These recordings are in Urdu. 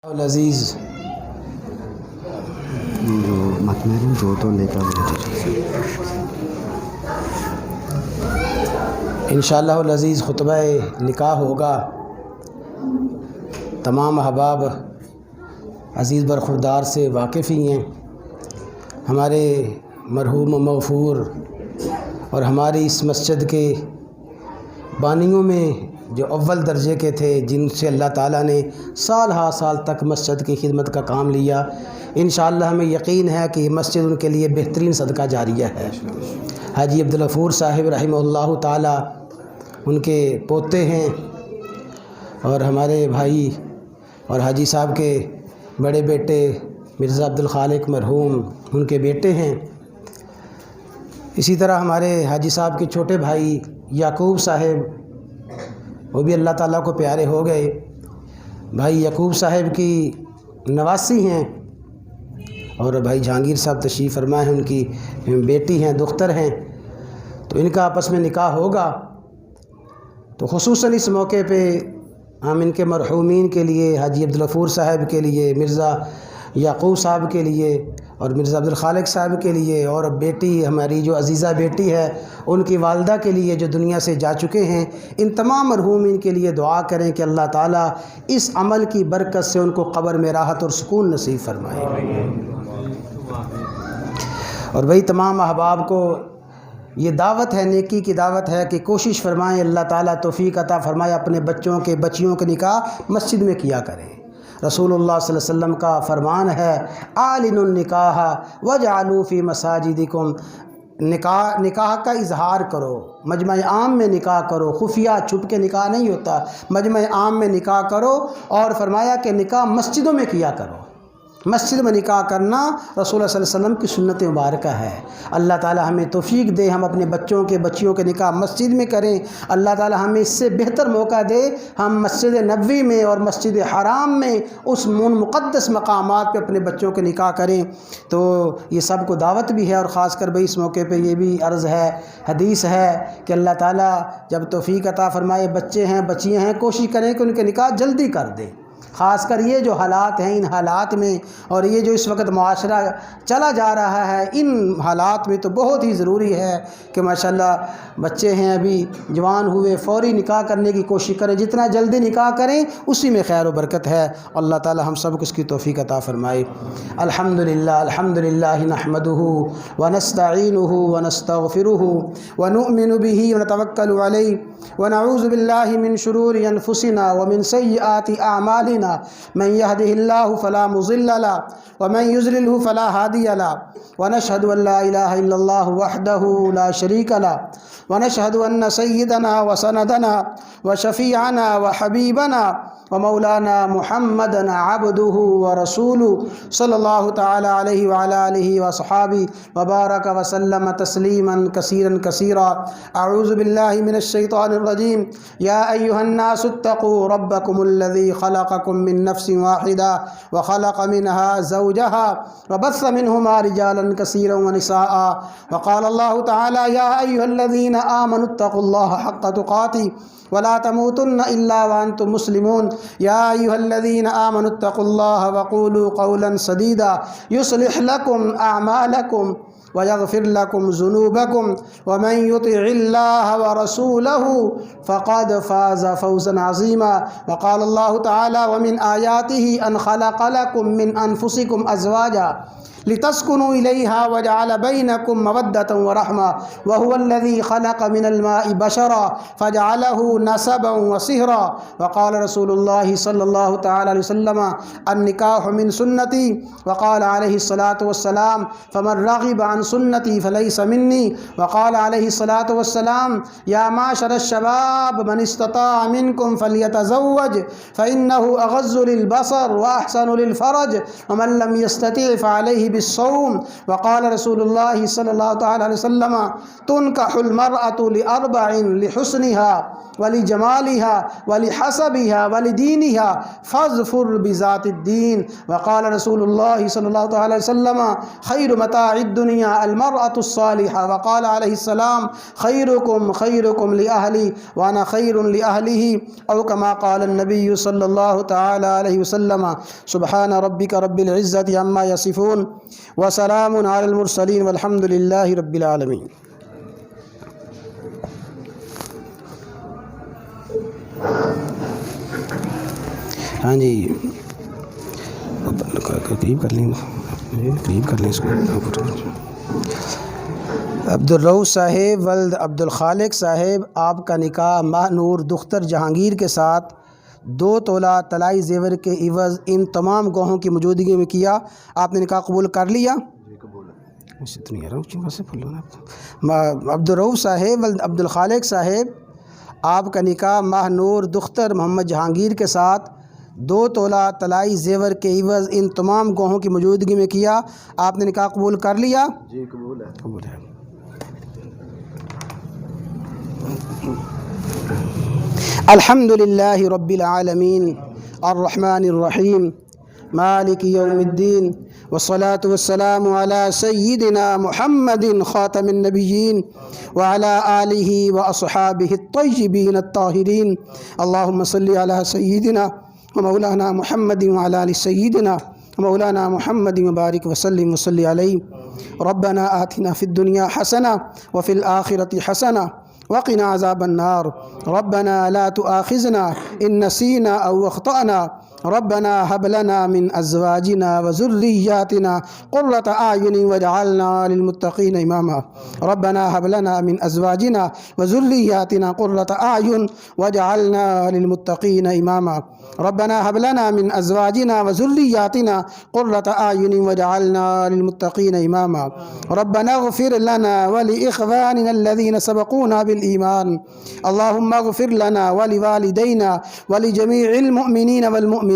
العزیز جو متنی جو تو لے کر انشاءاللہ العزیز خطبہ نکاح ہوگا۔ تمام احباب عزیز برخوردار سے واقف ہی ہیں۔ ہمارے مرحوم و مغفور اور ہماری اس مسجد کے بانیوں میں جو اول درجے کے تھے، جن سے اللہ تعالیٰ نے سال ہا سال تک مسجد کی خدمت کا کام لیا، انشاءاللہ ہمیں یقین ہے کہ یہ مسجد ان کے لیے بہترین صدقہ جاریہ ہے۔ حاجی عبدالغفور صاحب رحمہ اللہ تعالیٰ ان کے پوتے ہیں، اور ہمارے بھائی اور حاجی صاحب کے بڑے بیٹے مرزا عبدالخالق مرحوم ان کے بیٹے ہیں۔ اسی طرح ہمارے حاجی صاحب کے چھوٹے بھائی یعقوب صاحب، وہ بھی اللہ تعالیٰ کو پیارے ہو گئے۔ بھائی یعقوب صاحب کی نواسی ہیں، اور بھائی جہانگیر صاحب تشریف فرما ہیں، ان کی بیٹی ہیں، دختر ہیں، تو ان کا آپس میں نکاح ہوگا۔ تو خصوصاً اس موقع پہ ہم ان کے مرحومین کے لیے، حاجی عبدالغفور صاحب کے لیے، مرزا یعقوب صاحب کے لیے اور مرزا عبدالخالق صاحب کے لیے، اور بیٹی ہماری جو عزیزہ بیٹی ہے ان کی والدہ کے لیے جو دنیا سے جا چکے ہیں، ان تمام مرحومین کے لیے دعا کریں کہ اللہ تعالیٰ اس عمل کی برکت سے ان کو قبر میں راحت اور سکون نصیب فرمائے۔ اور وہی تمام احباب کو یہ دعوت ہے، نیکی کی دعوت ہے کہ کوشش فرمائیں، اللہ تعالیٰ توفیق عطا فرمائے، اپنے بچیوں کے نکاح مسجد میں کیا کریں۔ رسول اللہ صلی اللہ علیہ وسلم کا فرمان ہے، اعلنوا النکاح واجعلوا فی مساجدکم، نکاح کا اظہار کرو، مجمع عام میں نکاح کرو، خفیہ چھپ کے نکاح نہیں ہوتا، مجمع عام میں نکاح کرو، اور فرمایا کہ نکاح مسجدوں میں کیا کرو۔ مسجد میں نکاح کرنا رسول اللہ صلی اللہ علیہ وسلم کی سنت مبارکہ ہے۔ اللہ تعالی ہمیں توفیق دے، ہم اپنے بچیوں کے نکاح مسجد میں کریں۔ اللہ تعالی ہمیں اس سے بہتر موقع دے، ہم مسجد نبوی میں اور مسجد حرام میں اس مقدس مقامات پہ اپنے بچوں کے نکاح کریں۔ تو یہ سب کو دعوت بھی ہے، اور خاص کر بھئی اس موقع پہ یہ بھی عرض ہے، حدیث ہے کہ اللہ تعالی جب توفیق عطا فرمائے، بچے ہیں بچیاں ہیں، کوشش کریں کہ ان کے نکاح جلدی کر دیں۔ خاص کر یہ جو حالات ہیں، ان حالات میں، اور یہ جو اس وقت معاشرہ چلا جا رہا ہے، ان حالات میں تو بہت ہی ضروری ہے کہ ماشاءاللہ بچے ہیں ابھی جوان ہوئے، فوری نکاح کرنے کی کوشش کریں، جتنا جلدی نکاح کریں اسی میں خیر و برکت ہے۔ اللہ تعالی ہم سب کو اس کی توفیق عطا فرمائے۔ الحمدللہ نحمدہ ونستعینہ ونستغفرہ ونؤمن بہ ونتوکل علیہ ونعوذ باللہ من شرور انفسنا ومن سیئات اعمالنا، من يهده الله فلا مضل له ومن يضلل فلا هادي له، ونشهد ان لا اله الا الله وحده لا شريك له، ونشهد ان سيدنا وسندنا وشفيعنا وحبيبنا ومولانا محمدا عبده ورسوله صلی اللہ تعالی علیہ وعلى آلہ وصحابہ وبارک وسلم تسلیما کثیرا کثیرا۔ اعوذ باللہ من الشیطان الرجیم۔ یا ایھا الناس اتقوا ربکم الذی خلقکم من نفس واحدہ وخلق منها زوجها وبث منہما رجالا کثیرا ونساء، وقال اللہ تعالی یا ایھا الذین آمنوا اتقوا اللہ حق تقاته ولا تموتن الا وانتم مسلمون۔ یا ایھا الذین آمنوا اتقوا اللہ وقولوا قولا سدیدا یصلح لکم اعمالکم ويغفر لكم ذنوبكم ومن يطع الله ورسوله فقد فاز فوزا عظيما۔ وقال الله تعالى ومن آياته أن خلق لكم من أنفسكم أزواجا لتسكنوا إليها وجعل بينكم مودة ورحمة وهو الذي خلق من الماء بشرا فجعله نسبا وصهرا۔ وقال رسول الله صلى الله تعالى عليه وسلم النكاح من سنتي، وقال عليه الصلاة والسلام فمن رغب عن سنتي فليس مني، وقال عليه الصلاة والسلام يا معشر الشباب من استطاع منكم فليتزوج فإنه أغض للبصر وأحسن للفرج ومن لم يستطع فعليه بالصوم۔ وقال رسول الله صلى الله تعالى عليه وسلم تنكح المرأة لأربع لحسنها ولجمالها ولحسبها ولدينها فاظفر بذات الدين۔ وقال رسول الله صلى الله تعالى عليه وسلم خير متاع الدنيا المرأة الصالحة وقال عليه السلام خيركم خيركم لأهلي وأنا خير لأهله أو كما قال النبي صلى الله تعالى عليه وسلم سبحان ربك رب العزة عما يصفون وسلام على المرسلين والحمد لله رب العالمين. ہاں جی قریب کر لیں اس کو. عبدالرؤوف صاحب ولد عبدالخالق صاحب، آپ کا نکاح ماہ نور دختر جہانگیر کے ساتھ 2 تولہ طلائی زیور کے عوض ان تمام گواہوں کی موجودگی میں کیا. آپ نے نکاح قبول کر لیا؟ عبدالرؤوف صاحب ولد عبدالخالق صاحب، آپ کا نکاح ماہ نور دختر محمد جہانگیر کے ساتھ 2 تولہ طلائی زیور کے عوض ان تمام گواہوں کی موجودگی میں کیا. آپ نے نکاح قبول کر لیا؟ جی قبول ہے. قبول ہے. الحمد للہ رب العالمین الرحمن الرحیم مالک یوم الدین والصلاة والسلام علی سیدنا محمد خاتم النبیین وعلی آلہ واصحابہ الطیبین الطاہرین. اللہم صلی علی سیدنا ومولانا محمد وعلی آل سیدنا مولانا محمد وبارک وسلم وصلی علیہ. ربنا آتنا فی الدنیا حسنہ وفی الآخرۃ حسنہ وقنا عذاب النار. ربنا لا تؤاخذنا ان نسینا او اخطأنا. ربنا هب لنا من ازواجنا وذرياتنا قرة اعين واجعلنا للمتقين اماما. ربنا هب لنا من ازواجنا وذرياتنا قرة اعين واجعلنا للمتقين اماما. ربنا هب لنا من ازواجنا وذرياتنا قرة اعين واجعلنا للمتقين اماما. ربنا اغفر لنا ولاخواننا الذين سبقونا بالإيمان. اللهم اغفر لنا ولوالدينا ولجميع المؤمنين والمؤمنات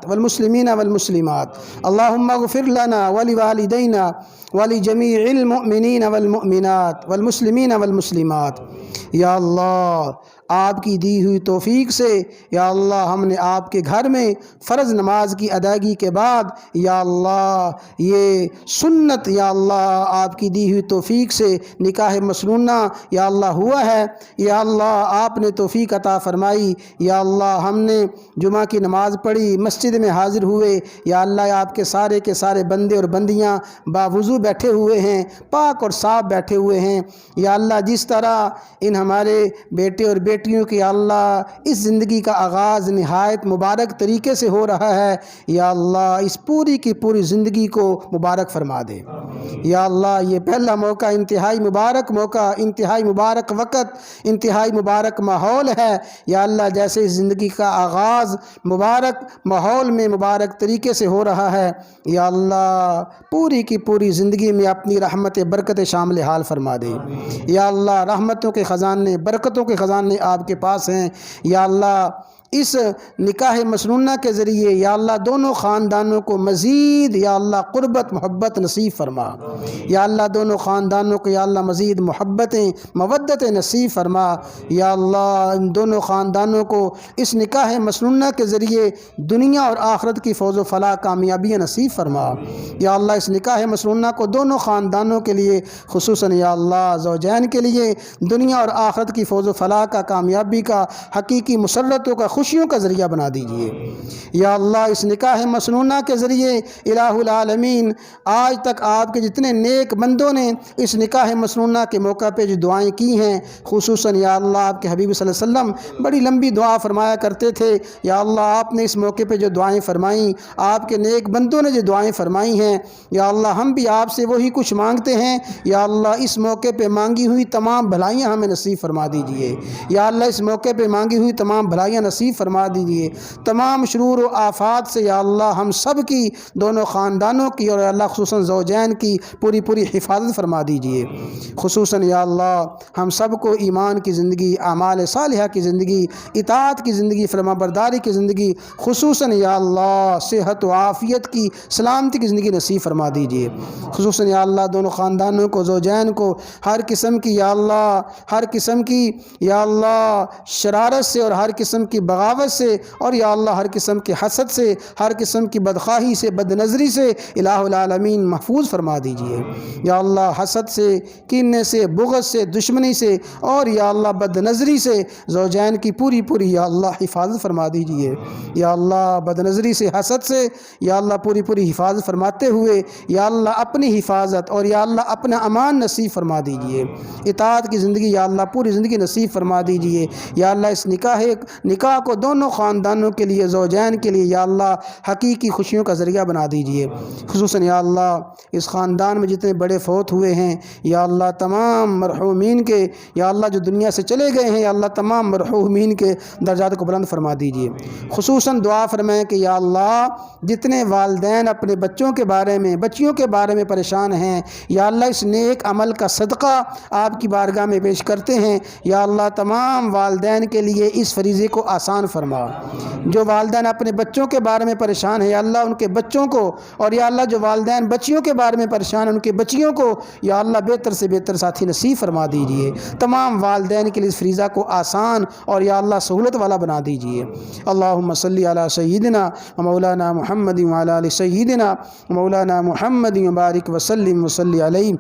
والمسلمين والمسلمات. اللهم اغفر لنا ولوالدينا ولجميع المؤمنين والمؤمنات والمسلمين والمسلمات. یا اللہ آپ کی دی ہوئی توفیق سے یا اللہ ہم نے آپ کے گھر میں فرض نماز کی ادائیگی کے بعد یا اللہ یہ سنت یا اللہ آپ کی دی ہوئی توفیق سے نکاح مسنونہ یا اللہ ہوا ہے. یا اللہ آپ نے توفیق عطا فرمائی. یا اللہ ہم نے جمعہ کی نماز پڑھی، مسجد میں حاضر ہوئے. یا اللہ آپ کے سارے بندے اور بندیاں باوضو بیٹھے ہوئے ہیں، پاک اور صاف بیٹھے ہوئے ہیں. یا اللہ جس طرح ان ہمارے بیٹے اور بیٹیوں کی یا اللہ اس زندگی کا آغاز نہایت مبارک طریقے سے ہو رہا ہے، یا اللہ اس پوری کی پوری زندگی کو مبارک فرما دے. یا اللہ یہ پہلا موقع انتہائی مبارک موقع، انتہائی مبارک وقت، انتہائی مبارک ماحول ہے. یا اللہ جیسے اس زندگی کا آغاز مبارک ماحول میں مبارک طریقے سے ہو رہا ہے، یا اللہ پوری کی پوری زندگی میں اپنی رحمت برکت شامل حال فرما دے. یا اللہ رحمتوں کے خزانے، برکتوں کے خزانے آپ کے پاس ہیں. یا اللہ اس نکاح مسنونہ کے ذریعے یا اللہ دونوں خاندانوں کو مزید یا اللہ قربت محبت نصیب فرما. یا اللہ دونوں خاندانوں کو یا اللہ مزید محبتیں مودتیں نصیب فرما. یا اللہ ان دونوں خاندانوں کو اس نکاح مسنونہ کے ذریعے دنیا اور آخرت کی فوز و فلاح کامیابیاں نصیب فرما. یا اللہ اس نکاح مسنونہ کو دونوں خاندانوں کے لیے خصوصاً یا اللہ زوجین کے لیے دنیا اور آخرت کی فوز و فلاح کا، کامیابی کا، حقیقی مسرتوں کا، خوشیوں کا ذریعہ بنا دیجیے. یا اللہ اس نکاح مسنونہ کے ذریعے الہ العالمین آج تک آپ کے جتنے نیک بندوں نے اس نکاح مسنونہ کے موقع پہ جو دعائیں کی ہیں، خصوصاً یا اللہ آپ کے حبیب صلی اللہ علیہ وسلم بڑی لمبی دعا فرمایا کرتے تھے. یا اللہ آپ نے اس موقع پہ جو دعائیں فرمائیں، آپ کے نیک بندوں نے جو دعائیں فرمائی ہیں، یا اللہ ہم بھی آپ سے وہی کچھ مانگتے ہیں. یا اللہ اس موقع پہ مانگی ہوئی تمام بھلائیاں ہمیں نصیب فرما دیجیے. یا اللہ اس موقع پہ مانگی ہوئی تمام بھلائیاں نصیب فرما دیجیے. تمام شرور و آفات سے یا اللہ ہم سب کی، دونوں خاندانوں کی اور اللہ خصوصاً زوجین کی پوری حفاظت فرما دیجیے. خصوصاً یا اللہ ہم سب کو ایمان کی زندگی، اعمال صالحہ کی زندگی، اطاعت کی زندگی، فرما برداری کی زندگی، خصوصاً یا اللہ صحت و عافیت کی، سلامتی کی زندگی نصیب فرما دیجیے. خصوصاً یا اللہ دونوں خاندانوں کو، زوجین کو ہر قسم کی یا اللہ، ہر قسم کی یا اللہ شرارت سے اور ہر قسم کی بغاوت سے اور یا اللہ ہر قسم کے حسد سے، ہر قسم کی بدخواہی سے، بد نظری سے الہ العالمین محفوظ فرما دیجئے۔ یا اللہ حسد سے، کینے سے، بغض سے، دشمنی سے اور یا اللہ بد نظری سے زوجین کی پوری پوری یا اللہ حفاظت فرما دیجئے۔ یا اللہ بد نظری سے، حسد سے یا اللہ پوری پوری حفاظت فرماتے ہوئے یا اللہ اپنی حفاظت اور یا اللہ اپنا امان نصیب فرما دیجئے۔ اطاعت کی زندگی یا اللہ پوری زندگی نصیب فرما دیجئے۔ یا اللہ اس نکاح کو دونوں خاندانوں کے لیے، زوجین کے لیے یا اللہ حقیقی خوشیوں کا ذریعہ بنا دیجئے۔ خصوصاً یا اللہ اس خاندان میں جتنے بڑے فوت ہوئے ہیں یا اللہ تمام مرحومین کے یا اللہ جو دنیا سے چلے گئے ہیں یا اللہ تمام مرحومین کے درجات کو بلند فرما دیجئے۔ خصوصاً دعا فرمائیں کہ یا اللہ جتنے والدین اپنے بچوں کے بارے میں، بچیوں کے بارے میں پریشان ہیں یا اللہ اس نیک عمل کا صدقہ آپ کی بارگاہ میں پیش کرتے ہیں یا اللہ تمام والدین کے لیے اس فریضے کو آسان فرما۔ جو والدین اپنے بچوں کے بارے میں پریشان ہیں یا اللہ ان کے بچوں کو، اور یا اللہ جو والدین بچیوں کے بارے میں پریشان ہیں ان کے بچیوں کو یا اللہ بہتر سے بہتر ساتھی نصیب فرما دیجئے۔ تمام والدین کے لیے اس فریضہ کو آسان اور یا اللہ سہولت والا بنا دیجئے۔ اللہم صلی علی سیدنا و مولانا محمد وعلی آل سیدنا مولانا محمد وبارک وسلم وصلی علیہ۔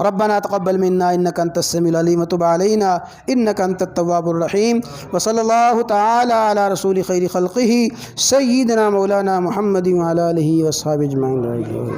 ربنا تقبل منا انك انت السميع العليم وتب علينا انك انت التواب الرحيم وصلى الله تعالى على رسول خير خلقه سيدنا مولانا محمد وعلى اله واصحابه اجمعين۔